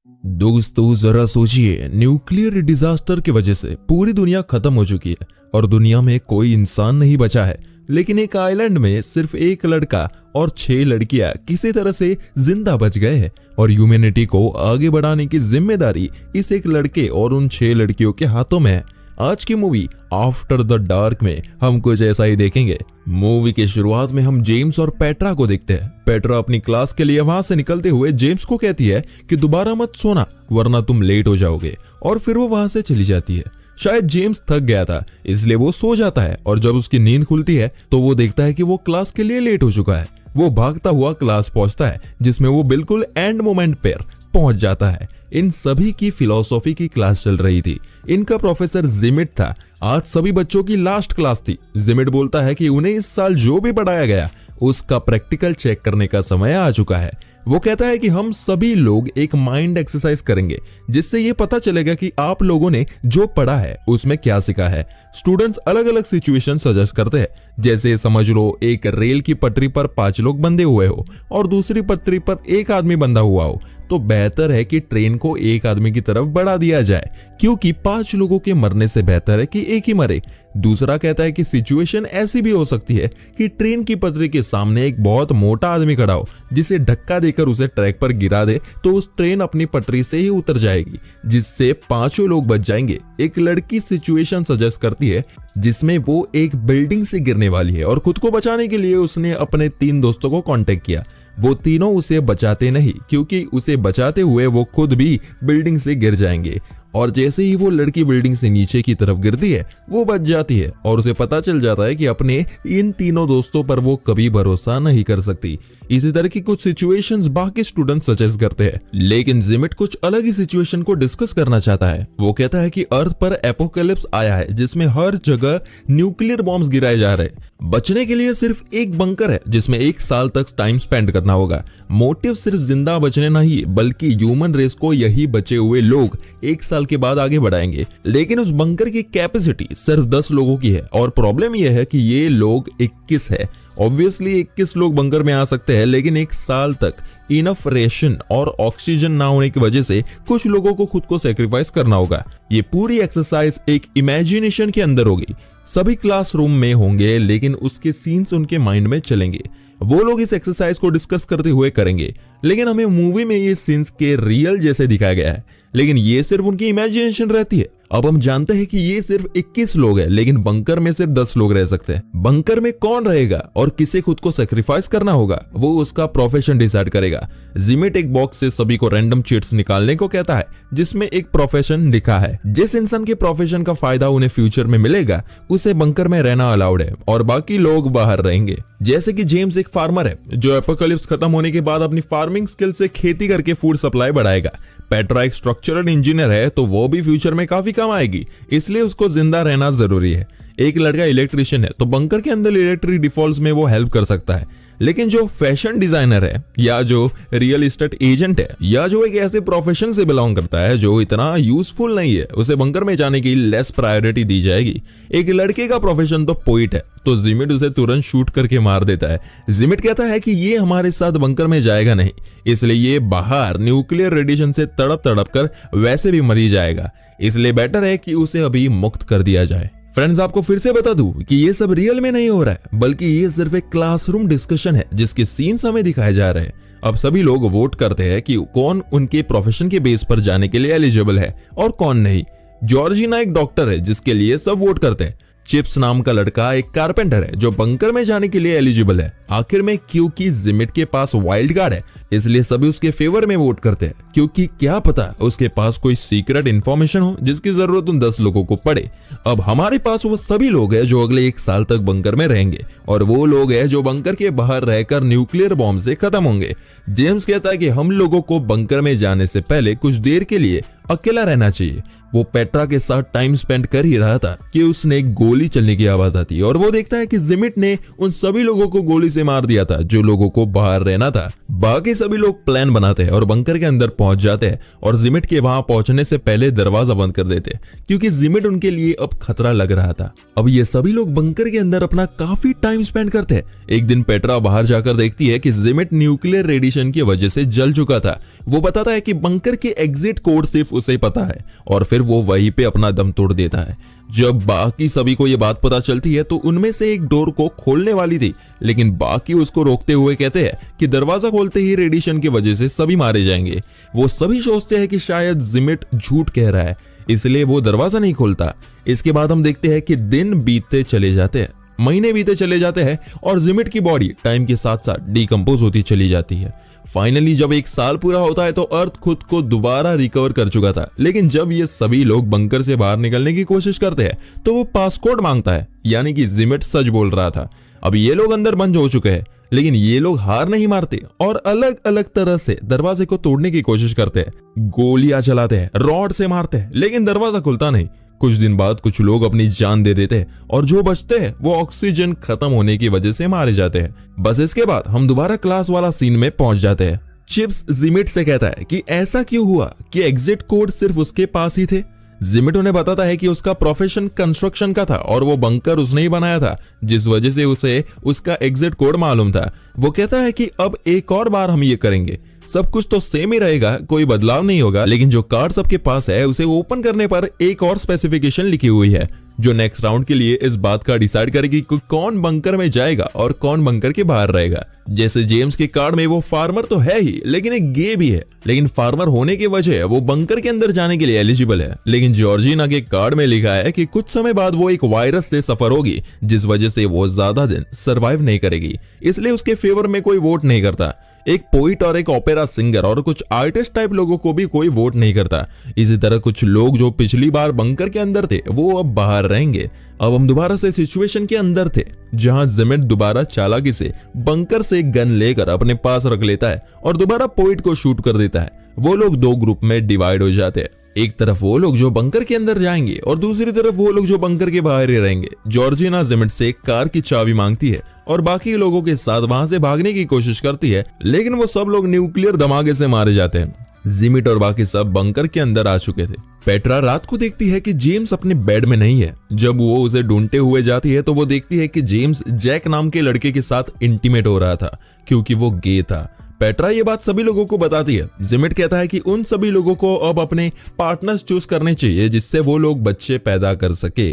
दोस्तों जरा सोचिए, न्यूक्लियर डिजास्टर की वजह से पूरी दुनिया खत्म हो चुकी है और दुनिया में कोई इंसान नहीं बचा है। लेकिन एक आइलैंड में सिर्फ एक लड़का और 6 लड़कियां किसी तरह से जिंदा बच गए हैं और ह्यूमैनिटी को आगे बढ़ाने की जिम्मेदारी इस एक लड़के और उन 6 लड़कियों के हाथों में है। आज की मूवी आफ्टर द डार्क में हम कुछ ऐसा ही देखेंगे। मूवी की शुरुआत में हम जेम्स और पेट्रा को देखते हैं। पेट्रा अपनी क्लास के लिए वहां से निकलते हुए जेम्स को कहती है कि दोबारा मत सोना वरना तुम लेट हो जाओगे, और फिर वो वहां से चली जाती है। शायद जेम्स थक गया था इसलिए वो सो जाता है और जब उसकी नींद खुलती है तो वो देखता है कि वो क्लास के लिए लेट हो चुका है। वो भागता हुआ क्लास पहुंचता है जिसमें वो बिल्कुल एंड मोमेंट पर पहुंच जाता है। इन सभी की फिलॉसफी की क्लास चल रही थी। इनका प्रोफेसर जिमिट था। आज सभी बच्चों की लास्ट क्लास थी। जिमिट बोलता है कि उन्हें इस साल जो भी पढ़ाया गया उसका प्रैक्टिकल चेक करने का समय आ चुका है। वो कहता है कि हम सभी लोग एक माइंड एक्सरसाइज करेंगे जिससे ये पता चलेगा कि आप लोगों ने जो पढ़ा है उसमें क्या सीखा है। स्टूडेंट्स अलग अलग सिचुएशन सजेस्ट करते हैं, जैसे समझ लो एक रेल की पटरी पर 5 लोग बंधे हुए हो और दूसरी पटरी पर एक आदमी बंधा हुआ हो, तो बेहतर है कि ट्रेन को एक आदमी की तरफ बढ़ा दिया जाए क्योंकि 5 लोगों के मरने से बेहतर है कि एक ही मरे। दूसरा कहता है कि सिचुएशन ऐसी भी हो सकती है कि ट्रेन की पटरी के सामने एक बहुत मोटा आदमी खड़ा हो जिसे धक्का देकर उसे ट्रैक पर गिरा दे तो उस ट्रेन अपनी पटरी से ही उतर जाएगी जिससे 5 लोग बच जाएंगे। एक लड़की सिचुएशन सजेस्ट करती है जिसमें वो एक बिल्डिंग से गिरने वाली है और खुद को बचाने के लिए उसने अपने 3 दोस्तों को कांटेक्ट किया। वो तीनों उसे बचाते नहीं क्योंकि उसे बचाते हुए वो खुद भी बिल्डिंग से गिर जाएंगे, और जैसे ही वो लड़की बिल्डिंग से नीचे की तरफ गिरती है वो बच जाती है और उसे पता चल जाता है कि अपने इन तीनों दोस्तों पर वो कभी भरोसा नहीं कर सकती। इसी तरह की कुछ सिचुएशंस बाकी स्टूडेंट सजेस्ट करते हैं, लेकिन जिमिट कुछ अलग ही सिचुएशन को डिस्कस करना चाहता है। वो कहता है कि अर्थ पर एपोकैलिप्स आया है जिसमें हर जगह न्यूक्लियर बॉम्ब्स गिराए जा रहे हैं। बचने के लिए सिर्फ एक बंकर है जिसमें 1 साल तक टाइम स्पेंड करना होगा। मोटिव सिर्फ जिंदा बचने नहीं बल्कि ह्यूमन रेस को यही बचे हुए लोग 1 साल के बाद आगे बढ़ाएंगे। लेकिन उस बंकर की कैपेसिटी सिर्फ 10 लोगों की है और प्रॉब्लम यह है कि ये लोग 21 है। ऑब्वियसली 21 लोग बंकर में आ सकते हैं, लेकिन 1 साल तक इनफ रेशन और ऑक्सीजन ना होने की वजह से कुछ लोगों को खुद को सेक्रीफाइस करना होगा। ये पूरी एक्सरसाइज एक इमेजिनेशन के अंदर होगी। सभी क्लासरूम में होंगे लेकिन उसके सीन्स उनके माइंड में चलेंगे। वो लोग इस एक्सरसाइज को डिस्कस करते हुए करेंगे, लेकिन हमें मूवी में ये सीन्स के रियल जैसे दिखाया गया है, लेकिन ये सिर्फ उनकी इमेजिनेशन रहती है। अब हम जानते हैं कि ये सिर्फ 21 लोग हैं, लेकिन बंकर में सिर्फ 10 लोग रह सकते हैं। बंकर में कौन रहेगा और किसे खुद को सेक्रीफाइस करना होगा वो उसका प्रोफेशन डिसाइड करेगा। जिमिट एक बॉक्स से सभी को रैंडम चिट्स निकालने को कहता है जिसमें एक प्रोफेशन लिखा है। जिस इंसान के प्रोफेशन का फायदा उन्हें फ्यूचर में मिलेगा उसे बंकर में रहना अलाउड है और बाकी लोग बाहर रहेंगे। जैसे कि जेम्स एक फार्मर है जो एपोकैलिप्स खत्म होने के बाद अपनी फार्मिंग स्किल से खेती करके फूड सप्लाई बढ़ाएगा। पेट्रा एक स्ट्रक्चरल इंजीनियर है तो वो भी फ्यूचर में काफी कम आएगी, इसलिए उसको जिंदा रहना जरूरी है। एक लड़का इलेक्ट्रिशियन है तो बंकर के अंदर इलेक्ट्रिक डिफॉल्ट्स में वो हेल्प कर सकता है। लेकिन जो फैशन डिजाइनर है या जो रियल एस्टेट एजेंट है या जो एक ऐसे प्रोफेशन से बिलोंग करता है जो इतना यूजफुल नहीं है, उसे बंकर में जाने की लेस प्रायोरिटी दी जाएगी। एक लड़के का प्रोफेशन तो पोइट है तो जिमिट उसे तुरंत शूट करके मार देता है। जिमिट कहता है कि ये हमारे साथ बंकर में जाएगा नहीं, इसलिए ये बाहर न्यूक्लियर रेडिएशन से तड़प तड़प कर वैसे भी मरी जाएगा, इसलिए बेटर है कि उसे अभी मुक्त कर दिया जाए। फ्रेंड्स, आपको फिर से बता दूं कि ये सब रियल में नहीं हो रहा है बल्कि ये सिर्फ एक क्लासरूम डिस्कशन है जिसके सीन्स हमें दिखाए जा रहे हैं। अब सभी लोग वोट करते हैं कि कौन उनके प्रोफेशन के बेस पर जाने के लिए एलिजिबल है और कौन नहीं। जॉर्जिना एक डॉक्टर है जिसके लिए सब वोट करते हैं। चिप्स नाम का लड़का एक कारपेंटर है जो बंकर में जाने के लिए एलिजिबल है। आखिर में क्योंकि जिमिट के पास वाइल्ड कार्ड है इसलिए सभी उसके फेवर में वोट करते हैं, क्योंकि क्या पता उसके पास कोई सीक्रेट इंफॉर्मेशन हो जिसकी जरूरत उन 10 लोगों को पड़े। अब हमारे पास वो सभी लोग हैं जो अगले 1 साल तक बंकर में रहेंगे और वो लोग हैं जो बंकर के बाहर रहकर न्यूक्लियर बॉम्ब से खत्म होंगे। जेम्स कहता है कि हम लोगों को बंकर में जाने से पहले कुछ देर के लिए अकेला रहना चाहिए। वो पेट्रा के साथ टाइम स्पेंड कर ही रहा था कि उसने गोली चलने की आवाज आती है और वो देखता है कि जिमिट ने उन सभी लोगों को गोली से मार दिया था जो लोगों को बाहर रहना था। बाकी सभी लोग प्लान बनाते हैं और बंकर के अंदर पहुंच जाते हैं और जिमिट के वहां पहुंचने से पहले दरवाजा बंद कर देते क्योंकि जिमिट उनके लिए अब खतरा लग रहा था। अब ये सभी लोग बंकर के अंदर अपना काफी टाइम स्पेंड करते हैं। एक दिन पेट्रा बाहर जाकर देखती है कि जिमिट न्यूक्लियर रेडिएशन की वजह से जल चुका था। वो बताता है कि बंकर के एग्जिट कोड सिर्फ उसे पता है और फिर वो वहीं पे अपना दम तोड़ देता है। जब बाकी सभी को ये बात पता चलती है तो उनमें से एक डोर को खोलने वाली थी, लेकिन बाकी उसको रोकते हुए कहते हैं कि दरवाजा खोलते ही रेडिएशन की वजह से सभी मारे जाएंगे। वो सभी सोचते हैं कि शायद जिमिट झूठ कह रहा है, इसलिए वो दरवाजा नहीं खोलता। इसके बाद हम देखते हैं कि दिन बीतते चले जाते हैं, महीने बीते चले जाते हैं और जिमिट की बॉडी टाइम के साथ साथ डिकम्पोज होती चली जाती है। फाइनली जब 1 साल पूरा होता है तो अर्थ खुद को दोबारा रिकवर कर चुका था, लेकिन जब ये सभी लोग बंकर से बाहर निकलने की कोशिश करते हैं तो वो पासकोड मांगता है, यानी कि जिमिट सच बोल रहा था। अब ये लोग अंदर बंद हो चुके हैं, लेकिन ये लोग हार नहीं मारते और अलग अलग तरह से दरवाजे को तोड़ने की कोशिश करते हैं। गोलियां चलाते हैं, रॉड से मारते हैं, लेकिन दरवाजा खुलता नहीं। कुछ दिन बाद कुछ लोग अपनी जान दे देते हैं और जो बचते हैं वो ऑक्सीजन खत्म होने की वजह से मारे जाते हैं। बस इसके बाद हम दोबारा क्लास वाला सीन में पहुंच जाते हैं। चिप्स जिमिट से कहता है कि ऐसा क्यों हुआ कि एग्जिट कोड सिर्फ उसके पास ही थे। जिमिट उन्हें बताता है कि उसका प्रोफेशन कंस्ट्रक्शन का था और वो बंकर उसने ही बनाया था, जिस वजह से उसे उसका एग्जिट कोड मालूम था। वो कहता है कि अब एक और बार हम ये करेंगे, सब कुछ तो सेम ही रहेगा, कोई बदलाव नहीं होगा, लेकिन जो कार्ड सबके पास है उसे ओपन करने पर एक और स्पेसिफिकेशन लिखी हुई है जो नेक्स्ट राउंड के लिए इस बात का डिसाइड करेगी कि कौन बंकर में जाएगा और कौन बंकर के बाहर रहेगा। जैसे जेम्स के कार्ड में वो फार्मर तो है ही, लेकिन एक गे भी है, लेकिन फार्मर होने की वजह वो बंकर के अंदर जाने के लिए एलिजिबल है। लेकिन जॉर्जिना के कार्ड में लिखा है कि कुछ समय बाद वो एक वायरस से सफर होगी, जिस वजह से वो ज्यादा दिन सरवाइव नहीं करेगी, इसलिए उसके फेवर में कोई वोट नहीं करता। एक पोइट और एक ओपेरा सिंगर और कुछ आर्टिस्ट टाइप लोगों को भी कोई वोट नहीं करता। इसी तरह कुछ लोग जो पिछली बार बंकर के अंदर थे वो अब बाहर रहेंगे। अब हम दोबारा से सिचुएशन के अंदर थे जहां जिमिट दोबारा चालाकी से बंकर से गन लेकर अपने पास रख लेता है और दोबारा पोइट को शूट कर देता है। वो लोग 2 ग्रुप में डिवाइड हो जाते हैं, एक तरफ वो लोग जो बंकर के अंदर जाएंगे और दूसरी तरफ वो लोग जो बंकर के बाहर ही रहेंगे। जॉर्जिना जिमिट से कार की चाबी मांगती है और बाकी लोगों के साथ वहां से भागने की कोशिश करती है, लेकिन वो सब लोग न्यूक्लियर धमाके से मारे जाते हैं। जिमिट और बाकी सब बंकर के अंदर आ चुके थे। पेट्रा रात को देखती है कि जेम्स अपने बेड में नहीं है। जब वो उसे ढूंढते हुए जाती है तो वो देखती है कि जेम्स जैक नाम के लड़के के साथ इंटीमेट हो रहा था क्योंकि वो गे था। पेट्रा ये बात सभी लोगों को बताती है। जिमिट कहता है कि उन सभी लोगों को अब अपने पार्टनर्स चूज करने चाहिए जिससे वो लोग बच्चे पैदा कर सके।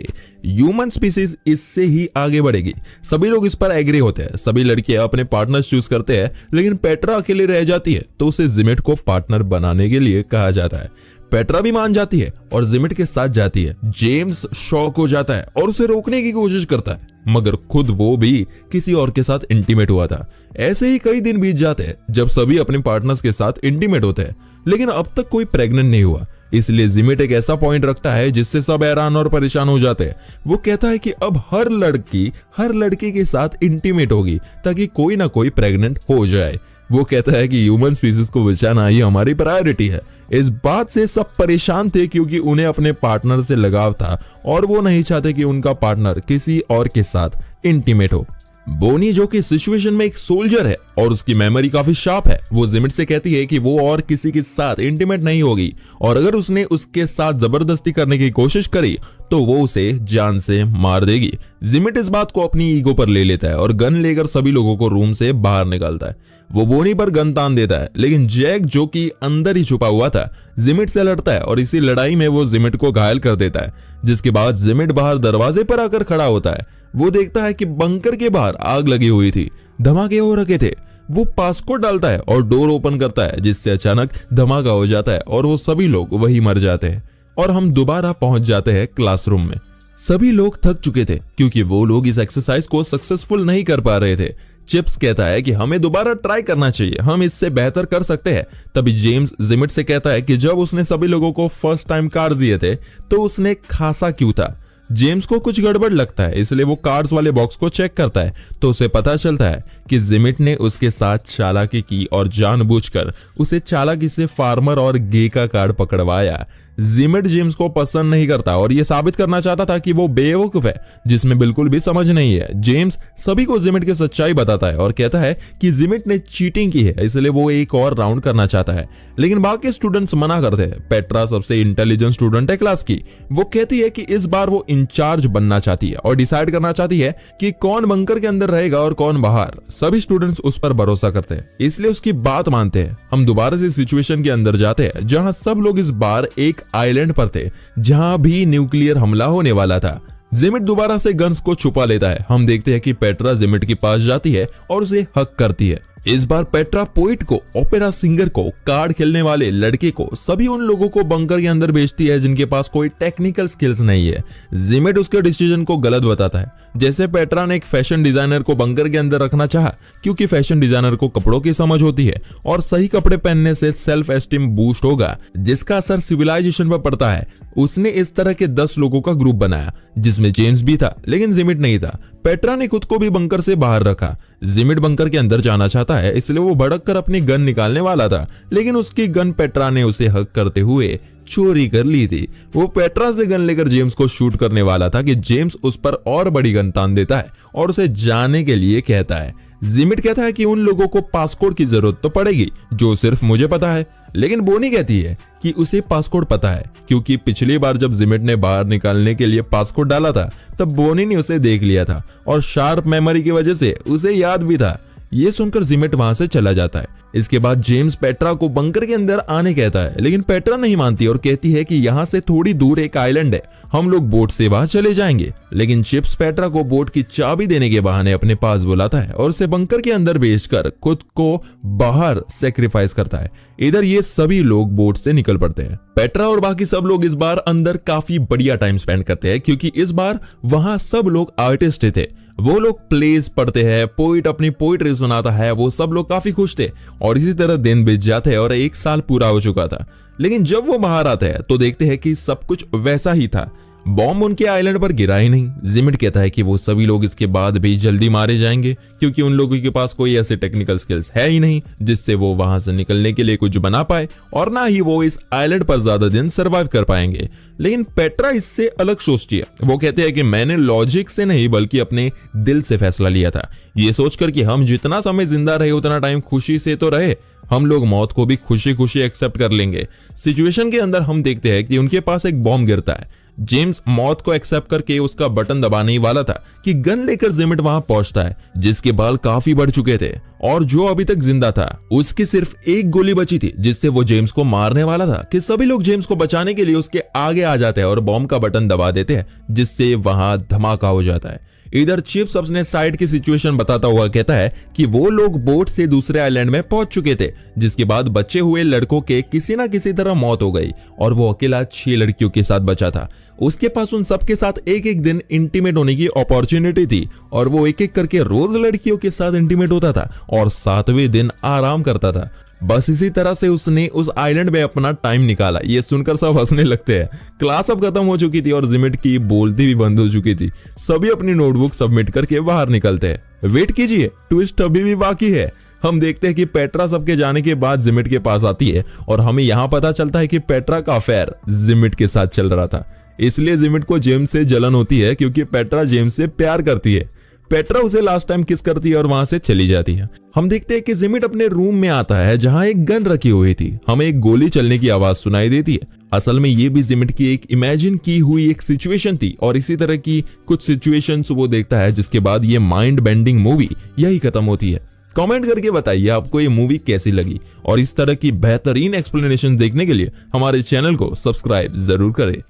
ह्यूमन स्पीसीज इससे ही आगे बढ़ेगी। सभी लोग इस पर एग्री होते हैं। सभी लड़कियां अपने पार्टनर्स चूज करते हैं, लेकिन पेट्रा अकेले रह जाती है तो उसे जिमिट को पार्टनर बनाने के लिए कहा जाता है। पेट्रा भी मान जाती है और जिमिट के साथ जाती है। जेम्स शॉक हो जाता है और उसे रोकने की कोशिश करता है, मगर खुद वो भी किसी और के साथ इंटीमेट हुआ था। ऐसे ही कई दिन बीत जाते हैं जब सभी अपने पार्टनर्स के साथ इंटीमेट होते हैं, लेकिन अब तक कोई प्रेग्नेंट नहीं हुआ। इसलिए जिमिट एक ऐसा पॉइंट रखता है जिससे सब हैरान और परेशान हो जाते हैं। वो कहता है कि अब हर लड़की हर लड़के के साथ इंटीमेट होगी ताकि कोई ना कोई प्रेग्नेंट हो जाए। वो कहता है कि ह्यूमन स्पीसीज को बचाना ही हमारी प्रायोरिटी है। इस बात से सब परेशान थे क्योंकि उन्हें अपने पार्टनर से लगाव था और वो नहीं चाहते कि उनका पार्टनर किसी और के साथ इंटीमेट हो। बोनी जो कि सिचुएशन में एक सोल्जर है और उसकी मेमोरी काफी शार्प है, वो जिमिट से कहती है कि वो और किसी के साथ इंटीमेट नहीं होगी और अगर उसने उसके साथ जबरदस्ती करने की कोशिश करी तो वो उसे जान से मार देगी। जिमिट इस बात को अपनी ईगो पर ले लेता है और गन लेकर सभी लोगों को रूम से बाहर निकालता है। वो बोनी पर गन तान देता है, लेकिन जैक जो कि अंदर ही छुपा हुआ था जिमिट से लड़ता है और इसी लड़ाई में वो जिमिट को घायल कर देता है। जिसके बाद जिमिट बाहर दरवाजे पर आकर खड़ा होता है। वो देखता है कि बंकर के बाहर आग लगी हुई थी, धमाके हो रखे थे। वो पासकोड डालता है और डोर ओपन करता है, जिससे अचानक धमाका हो जाता है और वो सभी लोग वही मर जाते हैं। और हम दोबारा पहुंच जाते हैं क्लासरूम में। सभी लोग थक चुके थे क्योंकि वो लोग इस एक्सरसाइज को सक्सेसफुल नहीं कर पा रहे थे। चिप्स कहता है कि हमें दोबारा ट्राई करना चाहिए, हम इससे बेहतर कर सकते हैं। तभी जेम्स जिमिट से कहता है कि जब उसने सभी लोगों को फर्स्ट टाइम कार्ड दिए थे तो उसने खासा क्यों था। जेम्स को कुछ गड़बड़ लगता है, इसलिए वो कार्ड्स वाले बॉक्स को चेक करता है तो उसे पता चलता है कि जिमिट ने उसके साथ चालाकी की और जानबूझकर उसे चालाकी से फार्मर और गे का कार्ड पकड़वाया। जिमिट जेम्स को पसंद नहीं करता और ये साबित करना चाहता था कि वो बेवकूफ है जिसमें बिल्कुल भी समझ नहीं है। जेम्स सभी को जिमिट की सच्चाई बताता है और कहता है कि जिमिट ने चीटिंग की है, इसलिए वो एक और राउंड करना चाहता है, लेकिन बाकी स्टूडेंट्स मना करते हैं। पेट्रा सबसे इंटेलिजेंट स्टूडेंट है क्लास की। वो कहती है कि इस बार वो इंचार्ज बनना चाहती है और डिसाइड करना चाहती है कि कौन बंकर के अंदर रहेगा और कौन बाहर। सभी स्टूडेंट्स उस पर भरोसा करते हैं, इसलिए उसकी बात मानते हैं। हम दोबारा से सिचुएशन के अंदर जाते हैं जहां सब लोग इस बार एक आइलैंड पर थे जहां भी न्यूक्लियर हमला होने वाला था। जिमिट दोबारा से गन्स को छुपा लेता है। हम देखते हैं कि पेट्रा जिमिट के पास जाती है और उसे हक करती है। इस बार पेट्रा पोइट को, ओपेरा सिंगर को, कार्ड खेलने वाले लड़के को, सभी उन लोगों को बंकर के अंदर भेजती है जिनके पास कोई टेक्निकल स्किल्स नहीं है। जिमिट उसके डिसीजन को गलत बताता है। जैसे पेट्रा ने एक फैशन डिजाइनर को बंकर के अंदर रखना चाहा क्योंकि फैशन डिजाइनर को कपड़ों की समझ होती है और सही कपड़े पहनने से सेल्फ एस्टीम बूस्ट होगा जिसका असर सिविलाइजेशन पर पड़ता है। उसने इस तरह के 10 लोगों का ग्रुप बनाया जिसमें जेम्स भी था लेकिन जिमिट नहीं था। पेट्रा ने खुद को भी बंकर से बाहर रखा। जिमिट बंकर के अंदर जाना चाहता है, इसलिए वो भड़क कर अपनी गन निकालने वाला था, लेकिन उसकी गन पेट्रा ने उसे हक करते हुए चोरी कर ली थी। वो पेट्रा से गन लेकर जेम्स को शूट करने वाला था कि जेम्स उस पर और बड़ी गन तान देता है और उसे जाने के लिए कहता है। जिमिट कहता है कि उन लोगों को पासकोड की जरूरत तो पड़ेगी जो सिर्फ मुझे पता है, लेकिन बोनी कहती है कि उसे पासकोड पता है क्योंकि पिछली बार जब जिमिट ने बाहर निकालने के लिए पासकोड डाला था तब बोनी ने उसे देख लिया था और शार्प मेमोरी की वजह से उसे याद भी था। ये सुनकर जिमिट वहां से चला जाता है। इसके बाद जेम्स पेट्रा को बंकर के अंदर आने कहता है, लेकिन पेट्रा नहीं मानती और कहती है कि यहाँ से थोड़ी दूर एक आइलैंड है, हम लोग बोट से वहां चले जाएंगे। लेकिन चिप्स पेट्रा को बोट की चाबी देने के बहाने अपने पास बुलाता है और उसे बंकर के अंदर भेजकर खुद को बाहर सेक्रीफाइस करता है। इधर ये सभी लोग बोट से निकल पड़ते हैं। पेट्रा और बाकी सब लोग इस बार अंदर काफी बढ़िया टाइम स्पेंड करते हैं क्योंकि इस बार वहां सब लोग आर्टिस्ट थे। वो लोग प्लेस पढ़ते हैं, पोइट अपनी पोइट्री सुनाता है, वो सब लोग काफी खुश थे और इसी तरह दिन बीत जाते हैं और 1 साल पूरा हो चुका था। लेकिन जब वो बाहर आते हैं तो देखते हैं कि सब कुछ वैसा ही था। बॉम्ब उनके आइलैंड पर गिरा ही नहीं। जिमिट कहता है कि वो सभी लोग इसके बाद भी जल्दी मारे जाएंगे क्योंकि उन लोगों के पास कोई ऐसे टेक्निकल स्किल्स है ही नहीं जिससे वो वहां से निकलने के लिए कुछ बना पाए और ना ही वो इस आइलैंड पर ज्यादा दिन सरवाइव कर पाएंगे। लेकिन पेट्रा इससे अलग सोचती है। वो कहते हैं कि मैंने लॉजिक से नहीं बल्कि अपने दिल से फैसला लिया था, ये सोचकर कि हम जितना समय जिंदा रहे उतना टाइम खुशी से तो रहे, हम लोग मौत को भी खुशी खुशी एक्सेप्ट कर लेंगे। सिचुएशन के अंदर हम देखते हैं कि उनके पास एक बॉम्ब गिरता है। जेम्स मौत को एक्सेप्ट करके उसका बटन दबाने ही वाला था कि गन लेकर जिमिट वहां पहुंचता है जिसके बाल काफी बढ़ चुके थे और जो अभी तक जिंदा था उसकी सिर्फ एक गोली बची थी जिससे वो जेम्स को मारने वाला था कि सभी लोग जेम्स को बचाने के लिए उसके आगे आ जाते हैं और बॉम्ब का बटन दबा देते हैं जिससे वहां धमाका हो जाता है। इधर चिप्स अपने साइड की सिचुएशन बताता हुआ कहता है कि वो लोग बोट से दूसरे आइलैंड में पहुंच चुके थे जिसके बाद बचे हुए लड़कों के किसी ना किसी तरह मौत हो गई और वो अकेला 6 लड़कियों के साथ बचा था। उसके पास उन सबके साथ एक एक दिन इंटीमेट होने की अपॉर्चुनिटी थी और वो एक एक करके रोज लड़कियों के साथ इंटीमेट होता था और 7वें दिन आराम करता था। बस इसी तरह से उसने उस आइलैंड में अपना टाइम निकाला। ये सुनकर सब हंसने लगते हैं। क्लास अब खत्म हो चुकी थी और जिमिट की बोलती भी बंद हो चुकी थी। सभी अपनी नोटबुक सबमिट करके बाहर निकलते हैं। वेट कीजिए, ट्विस्ट अभी भी बाकी है। हम देखते हैं कि पेट्रा सबके जाने के बाद जिमिट के पास आती है और हमें यहाँ पता चलता है कि पेट्रा का अफेयर जिमिट के साथ चल रहा था। इसलिए जिमिट को जेम्स से जलन होती है क्योंकि पेट्रा जेम्स से प्यार करती है। पेट्रा उसे लास्ट टाइम किस करती है और वहां से चली जाती है। हम देखते हैं कि जिमिट अपने रूम में आता है जहां एक गन रखी हुई थी। हमें एक गोली चलने की आवाज सुनाई देती है। असल में ये भी जिमिट की एक इमेजिन की हुई एक सिचुएशन थी और इसी तरह की कुछ सिचुएशंस वो देखता है जिसके बाद ये माइंड बेंडिंग मूवी यही खत्म होती है। कमेंट करके बताइए आपको ये मूवी कैसी लगी और इस तरह की बेहतरीन एक्सप्लेनेशन देखने के लिए हमारे चैनल को सब्सक्राइब जरूर करें।